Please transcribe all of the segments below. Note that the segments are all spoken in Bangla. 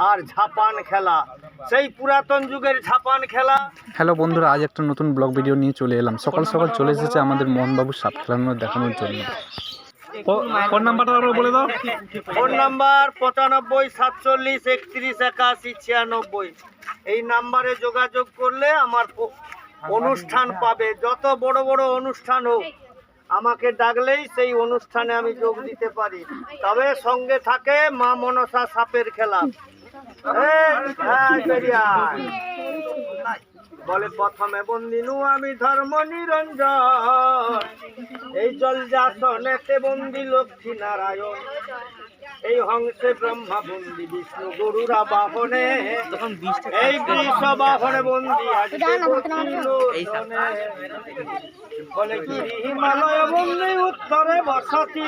আর ঝাপান খেলা, সেই পুরাতন যুগের ঝাপান খেলা। হ্যালো বন্ধুরা, আজ একটা নতুন ব্লগ ভিডিও নিয়ে চলে এলাম। সকাল সকাল চলে এসেছে আমাদের মোহনবাবু সাপ খেলানো দেখানোর জন্য। ফোন নাম্বারটা বলে দাও। Phone number 95 47 31 81 96। এই নাম্বারে যোগাযোগ করলে আমার অনুষ্ঠান পাবে। যত বড় বড় অনুষ্ঠান হোক, আমাকে ডাকলেই সেই অনুষ্ঠানে আমি যোগ দিতে পারি। তবে সঙ্গে থাকে মা মনসা সাপের খেলা। বলে প্রথমে বন্দিনু আমি ধর্ম নিরঞ্জন, এই জল যাসনেতে বন্দি লক্ষ্মী নারায়ণ, এই হংসে ব্রহ্মা বন্দি বিষ্ণু গরুরা বাহনে, এই বৃষ বাহনে বন্দি আজকে বলে গিরি হিমালয় বন্দি উত্তরে বসতি,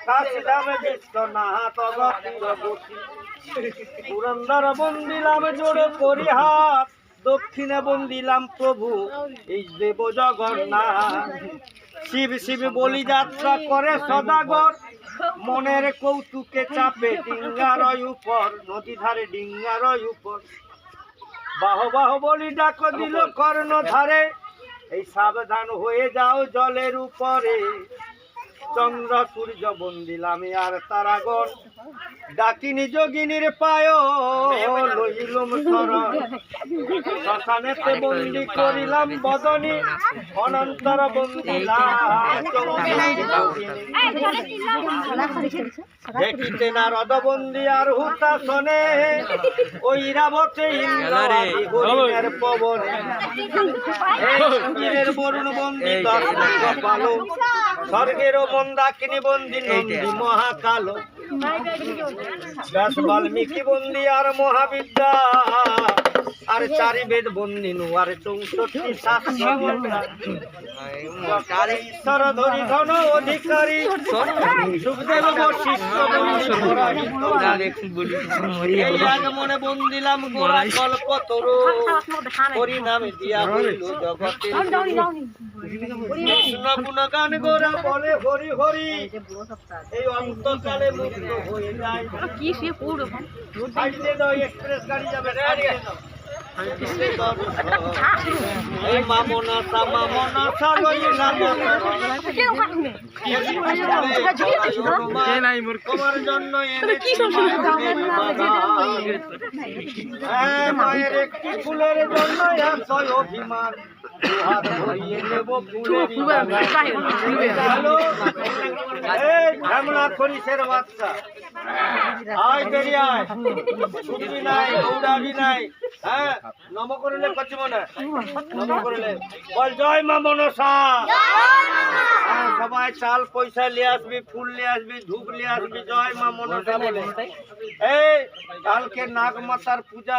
কাশিধামে বিশ্বনাথ অগতি, পুরন্দর বন্দিলাম জোড়ে পরিহার, দক্ষিণে বন্দিলাম প্রভু এই দেব জগন্নাথ। শিব শিব বলি যাত্রা করে সদাগর, মনের কৌতুকে চাপে ডিঙ্গার উপর, নদী ধারে ডিঙ্গার উপর, বাহ বাহ বলি ডাক দিল কর্ণ ধারে, এই সাবধান হয়ে যাও জলের উপরে, চন্দ্র সূর্য বন্দিলাম আর তারাগণ, ডাকিনি যোগিনীর পায় লইলুম শরণ, শ্মশানেতে বন্দি করিলাম বদনী, অনন্তর বন্দিলাম দেখিতে নারদ বন্দি আর হুতাসনে, ওই রাবতে ইন্দ্রের পবনে, এই বরুণ বন্দি দর্শক পালো, স্বর্গেরও মন্দাকিনী বন্দি নন্দী মহাকালো, ব্যাস বাল্মীকি বন্দি আর মহাবিদ্যা, আর চারি বেদ বন্দিনু আর 64 শাস্ত্র, ঈশ্বর ধরি ধন অধিকারী, সুখদেব বশিষ্ঠ মনে বন্দিলাম গোড়া কল্পতরু, হরিনাম দিয়া হইল জগতের কৃষ্ণ গুণগান গোরা বলে হরি হরি, এই অন্তকালে মুক্ত হয়ে যায়। এক্সপ্রেস গাড়ি যাবে, এই মামনসা মামনসা লইলাম তোমার জন্য মায়ের একটি ফুলের জন্য এত অভিমান, খরিসের বাচ্চা আয় বেরিয়ে আয়, ছুটি নাই দৌড়াবি নাই। হ্যাঁ, নম করিলে করছি মনে নম করিলে বল জয় মা মনসা। সবাই চাল পয়সা নিয়ে আসবি, ফুল নিয়ে আসবি, ধূপ নিয়ে আসবি, জয় মা মনসা বলে। এই কালকে নাগমাতার পূজা।